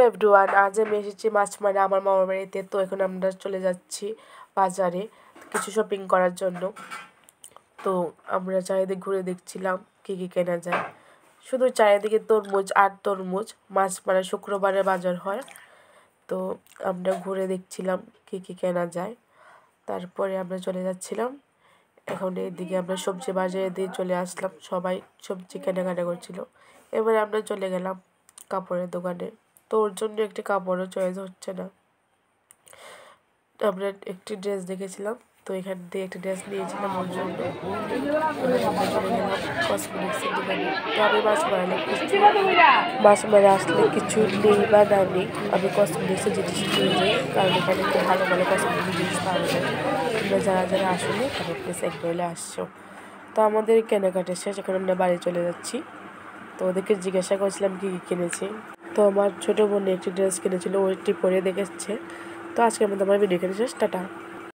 Hello everyone, আজ আমি এসেছি মাছমারা আমার মামার বাড়িতে। তো এখন আমরা চলে যাচ্ছি বাজারে কিছু শপিং করার জন্য। তো আমরা চারিদিক ঘুরে দেখছিলাম কী কী কেনা যায়। শুধু চারিদিকে তরমুজ আর তরমুজ। মাছমারা শুক্রবারে বাজার হয়, তো আমরা ঘুরে দেখছিলাম কী কী কেনা যায়। তারপরে আমরা চলে যাচ্ছিলাম। এখন এইদিকে আমরা সবজি বাজারে দিয়ে চলে আসলাম, সবাই সবজি কেনাকাটা করছিল। এবারে আমরা চলে গেলাম কাপড়ের দোকানে। তো ওর জন্য একটি কাপড়ও চয়েস হচ্ছে না। আমরা একটি ড্রেস দেখেছিলাম, তো এখান থেকে একটি ড্রেস নিয়েছিলাম ওর জন্য। আমরা চলে গেলাম কসমেটিক্সের দোকানে। তো আমি মাছ মারা আসলে কিছু নেই বা না নেই, আমি কসমেটিক্সের জিনিস নিয়ে যাই, কারণ এখানে একটু ভালো ভালো কসমেটিক্স জিনিস পাওয়া যায়। তোমরা যারা যারা আসলে তারা প্লিজ একবার হলে আসছো। তো আমাদের কেনাকাটা শেষ, এখন আমরা বাড়ি চলে যাচ্ছি। তো ওদেরকে জিজ্ঞাসা করছিলাম কী কী কিনেছি। তো আমার ছোটো বোন একটি ড্রেস কিনেছিল, ওইটি পরে দেখেছে। তো আজকের মধ্যে আমার ভিডিও এখানে শেষ, টাটা।